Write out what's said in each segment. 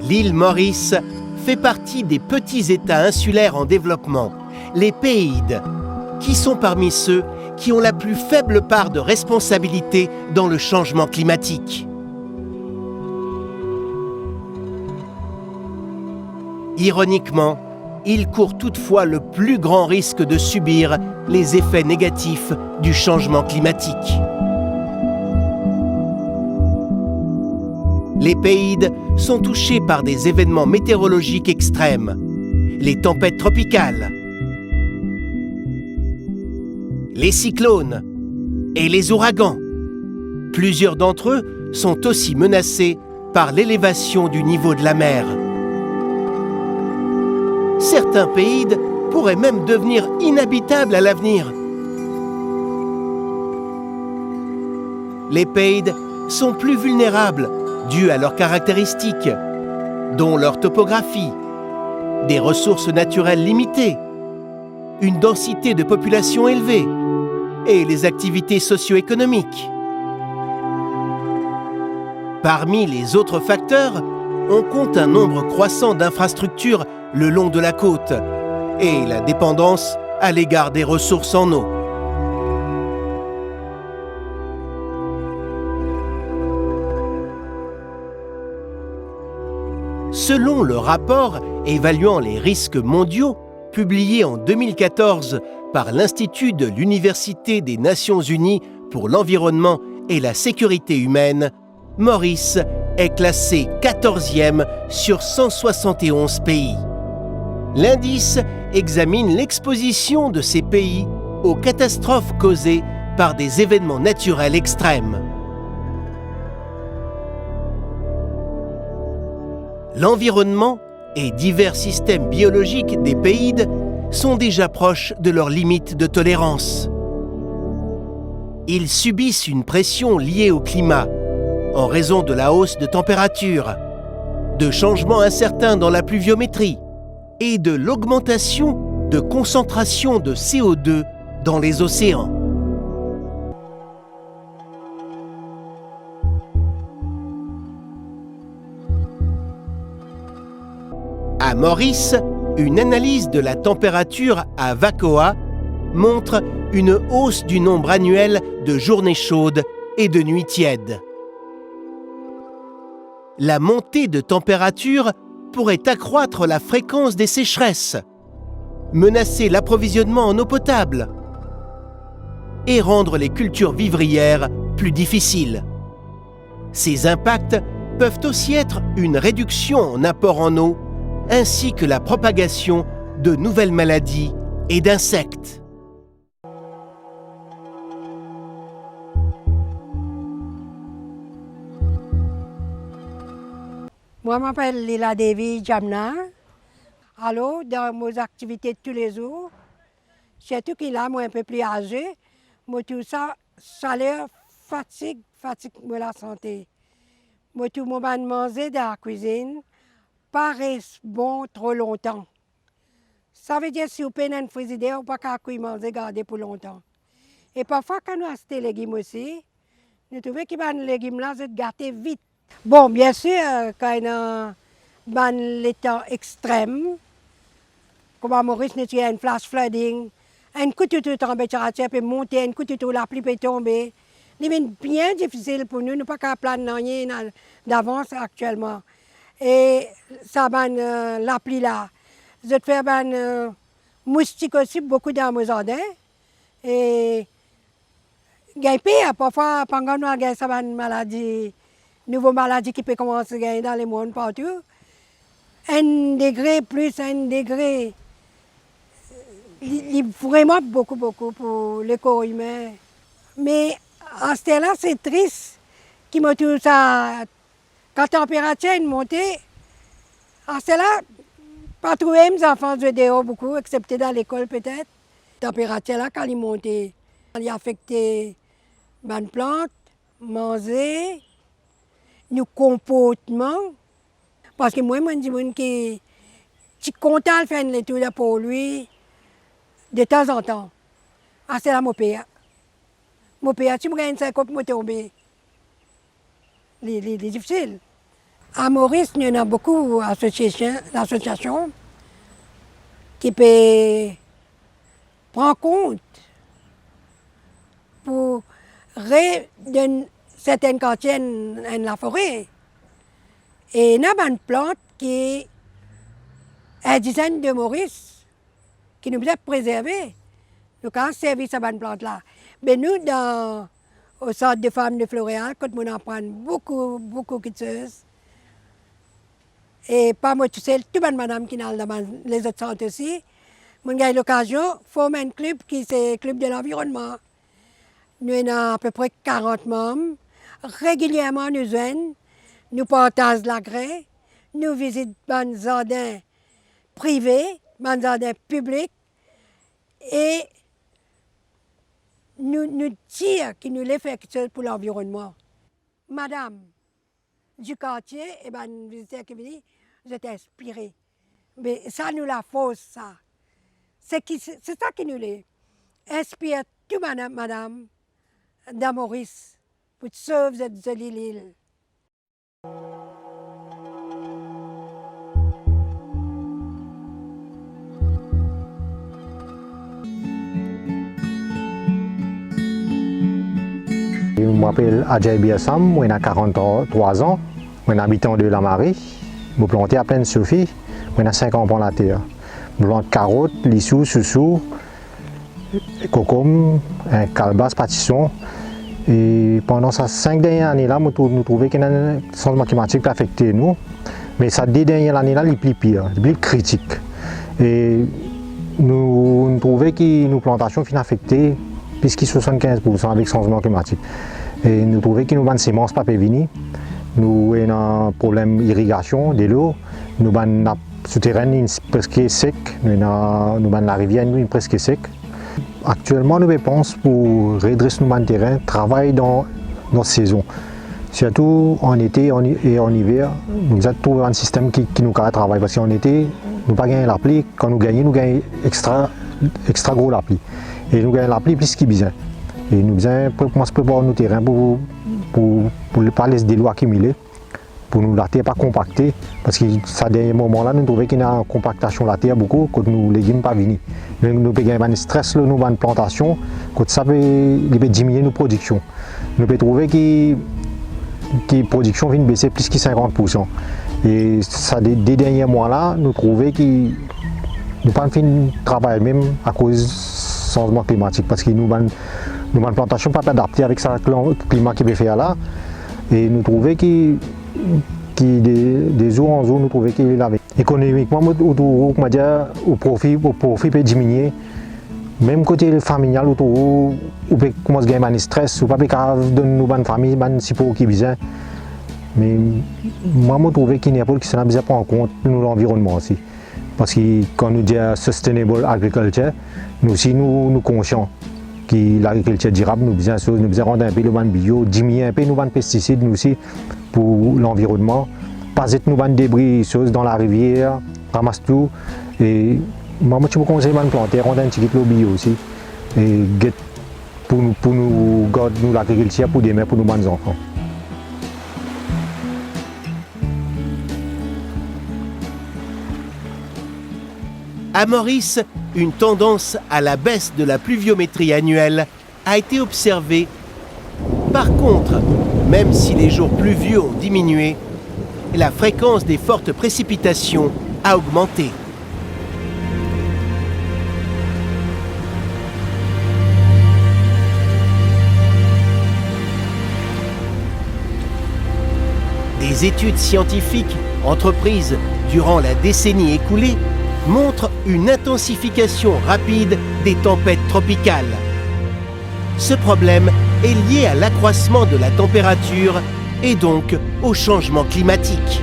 L'île Maurice fait partie des petits États insulaires en développement, les Péides, qui sont parmi ceux qui ont la plus faible part de responsabilité dans le changement climatique. Ironiquement, ils courent toutefois le plus grand risque de subir les effets négatifs du changement climatique. Les Péides sont touchés par des événements météorologiques extrêmes, les tempêtes tropicales, les cyclones et les ouragans. Plusieurs d'entre eux sont aussi menacés par l'élévation du niveau de la mer. Certains Péides pourraient même devenir inhabitables à l'avenir. Les Péides sont plus vulnérables dû à leurs caractéristiques, dont leur topographie, des ressources naturelles limitées, une densité de population élevée et les activités socio-économiques. Parmi les autres facteurs, on compte un nombre croissant d'infrastructures le long de la côte et la dépendance à l'égard des ressources en eau. Selon le rapport évaluant les risques mondiaux, publié en 2014 par l'Institut de l'Université des Nations Unies pour l'environnement et la sécurité humaine, Maurice est classé 14e sur 171 pays. L'indice examine l'exposition de ces pays aux catastrophes causées par des événements naturels extrêmes. L'environnement et divers systèmes biologiques des Péides sont déjà proches de leurs limites de tolérance. Ils subissent une pression liée au climat, en raison de la hausse de température, de changements incertains dans la pluviométrie et de l'augmentation de concentration de CO2 dans les océans. À Maurice, une analyse de la température à Vacoa montre une hausse du nombre annuel de journées chaudes et de nuits tièdes. La montée de température pourrait accroître la fréquence des sécheresses, menacer l'approvisionnement en eau potable et rendre les cultures vivrières plus difficiles. Ces impacts peuvent aussi être une réduction en apport en eau ainsi que la propagation de nouvelles maladies et d'insectes. Moi, je m'appelle Lila Devi Jamna. Alors, dans mes activités de tous les jours, surtout qu'il est un peu plus âgé, moi, tout ça, chaleur, fatigue la santé. Moi, tout le monde manger dans la cuisine, pas reste bon trop longtemps. Ça veut dire que si vous prenez un frigidaire, vous ne pouvez pas manger garder pour longtemps. Et parfois, quand nous achetons des légumes aussi, nous trouvons que les légumes-là sont gâtés vite. Bon, bien sûr, quand il y a les temps extrêmes, comme à Maurice, il y a un flash flooding, un coup de température peut monter, un coup de la pluie peut tomber. C'est bien difficile pour nous, nous ne pouvons pas planer rien d'avance actuellement. Et ça, la pluie là, je fais moustique aussi, beaucoup dans mes jardins. Et parfois, pendant nous avons ça maladie. Nouvelle maladie qui peut commencer à gagner dans le monde partout. 1 degré plus 1 degré, il vraiment beaucoup pour le corps humain. Mais à ce temps-là, c'est triste qui me tout ça. Quand la température est montée, à ce temps-là, pas trouver mes enfants de dehors beaucoup, excepté dans l'école peut-être. La température là, quand elle est montée, elle a affecté les plantes, manger. Nos comportements. Parce que moi, je dis que je suis content de faire une étude pour lui de temps en temps. Ah, c'est là mon père. Mon père, tu me gagnes 50 pour tomber. C'est difficile. À Maurice, il y en a beaucoup d'associations qui peuvent prendre compte pour redonner certaines quartiers dans la forêt. Et il y a une plante qui est un design de Maurice, qui nous doit préserver. Nous avons servi cette plante-là. Mais nous, au centre de femmes de Floréal, quand on apprend beaucoup de choses, et pas moi tout seul, tout le monde qui est dans les autres centres aussi, on a eu l'occasion de former un club qui est le club de l'environnement. Nous avons à peu près 40 membres. Régulièrement, nous venons, nous partageons l'agrément, nous visitons des jardins privés, des jardins publics, et nous disons que nous les faisons quelque chose pour l'environnement. Madame du quartier, et une visiteuse qui vient, vous êtes inspirée. Mais ça nous la force, ça. C'est ça qui nous inspire tout madame dans Maurice pour sauver cette jolie île. Je m'appelle Adjay Biassam, j'ai 43 ans, je habite en Deux-la-Marie, je plante à pleine Sophie, j'ai 5 ans pour la terre. Je plante carottes, lissous, soussous, cocom, calebasse, pâtisson. Et pendant ces 5 dernières années-là, nous trouvons qu'il y a un changement climatique qui a affecté nous. Mais ces 2 dernières années-là, il est plus pire, il est plus critique. Et nous trouvons que nos plantations sont affectées plus que 75% avec le changement climatique. Et nous trouvons que nos semences ne peuvent pas venir. Nous avons un problème d'irrigation de l'eau. Nous avons la souterraine presque sec. Nous avons la rivière presque sec. Actuellement, nous pensons pour redresser nos terrains, travailler dans notre saison. Surtout en été et en hiver, nous avons trouvé un système qui nous travaille. Parce qu'en été, nous n'avons pas gagné la pluie. Quand nous gagnons extra gros la pluie. Et nous gagnons la pluie plus qu'il besoin. Et nous devons commencer à préparer nos terrains pour ne pas laisser des lois accumuler, pour nous la terre pas compacter. Parce que à dernier moment-là, nous trouvons qu'il y a une compactation de la terre beaucoup quand nos légumes pas venir. Nous pouvons gagner un stress dans nos plantations, quand ça peut diminuer nos productions. Nous pouvons trouver que la production vient baisser plus que 50%. Et ça, des derniers mois-là, nous trouvons que nous n'avons pas fait de travail même à cause du changement climatique. Parce que nos plantations ne sont pas adaptées avec le climat qui peut faire là. Et nous trouvons que des jours en jour, nous trouvons qu'il est là. Économiquement, au profit peut diminuer. Même côté familial, on peut commencer à gagner un stress, on peut pas donner nos familles un support qui est besoin. Mais moi, je trouve qu'il n'y a pas besoin de prendre en compte l'environnement aussi. Parce que quand nous disons sustainable agriculture, nous aussi nous conscients que l'agriculture durable, nous besoin rendre un peu le bio, diminuer un peu nos pesticides nous aussi pour l'environnement, pas être nos débris dans la rivière, ramasse tout. Et moi, je vous conseille de planter, rendre un petit peu bio aussi. Et pour nous garder l'agriculture pour demain, pour nos bonnes enfants. À Maurice, une tendance à la baisse de la pluviométrie annuelle a été observée. Par contre, même si les jours pluvieux ont diminué, la fréquence des fortes précipitations a augmenté. Des études scientifiques entreprises durant la décennie écoulée montrent une intensification rapide des tempêtes tropicales. Ce problème est lié à l'accroissement de la température et donc au changement climatique.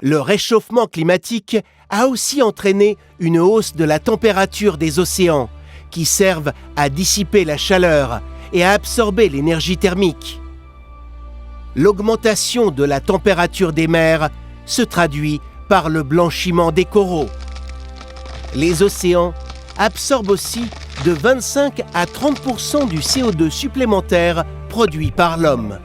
Le réchauffement climatique a aussi entraîné une hausse de la température des océans, qui servent à dissiper la chaleur et à absorber l'énergie thermique. L'augmentation de la température des mers se traduit par le blanchiment des coraux. Les océans absorbent aussi de 25 à 30% du CO2 supplémentaire produit par l'homme.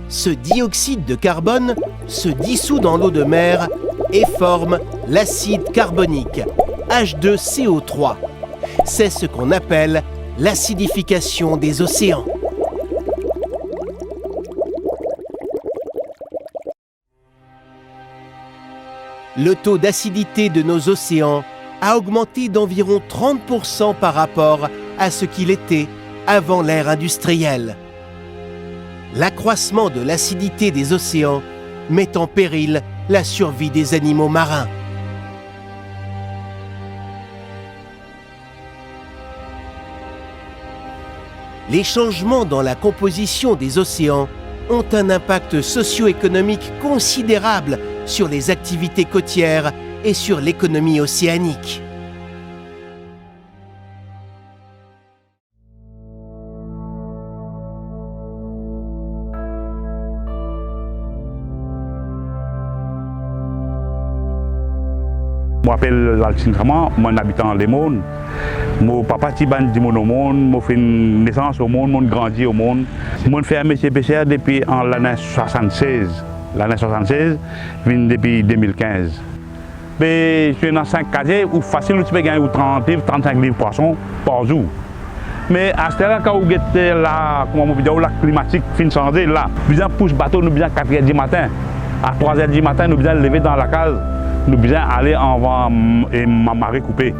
Ce dioxyde de carbone se dissout dans l'eau de mer et forme l'acide carbonique, H2CO3. C'est ce qu'on appelle l'acidification des océans. Le taux d'acidité de nos océans a augmenté d'environ 30% par rapport à ce qu'il était avant l'ère industrielle. L'accroissement de l'acidité des océans met en péril la survie des animaux marins. Les changements dans la composition des océans ont un impact socio-économique considérable sur les activités côtières et sur l'économie océanique. Je m'appelle Alcine Kama, je suis habitant de Lemon. Mon papa est né au monde, je fait une naissance au monde, je grandi au monde. Je fais un métier pêcheur depuis l'année 76. L'année 76, je viens depuis 2015. Je suis dans 5 casiers où facile, tu peux gagner 30 livres, 35 livres de poissons par jour. Mais à ce moment-là, quand vous êtes là, la climatique fin changé, là, nous avons poussé le bateau, nous avons 4 h du matin. À 3 h du matin, nous avons levé dans la case. Nous devons aller en vent et ma marée coupée.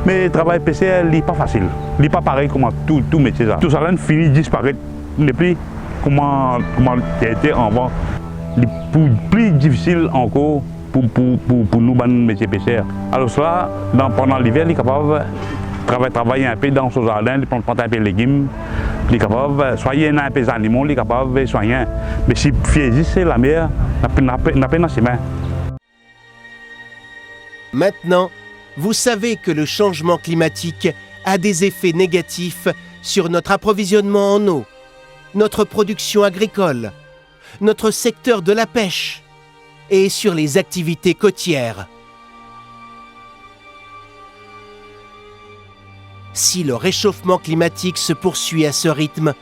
Mais le travail PCR n'est pas facile. Il n'est pas pareil comme tout métier. Tout ça finit disparaître. Le plus comment été en vent, le plus difficile encore pour nous dans le métier PCR. Alors cela, pendant l'hiver, il est capable de travailler un peu dans son jardin, de prendre un peu de légumes, il est capable de soigner un peu les animaux, il est capable de soigner. Mais si c'est la mer, il n'a pas dans ses mains. Maintenant, vous savez que le changement climatique a des effets négatifs sur notre approvisionnement en eau, notre production agricole, notre secteur de la pêche et sur les activités côtières. Si le réchauffement climatique se poursuit à ce rythme,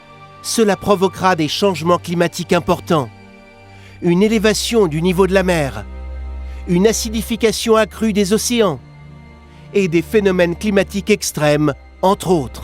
cela provoquera des changements climatiques importants, une élévation du niveau de la mer, une acidification accrue des océans et des phénomènes climatiques extrêmes, entre autres.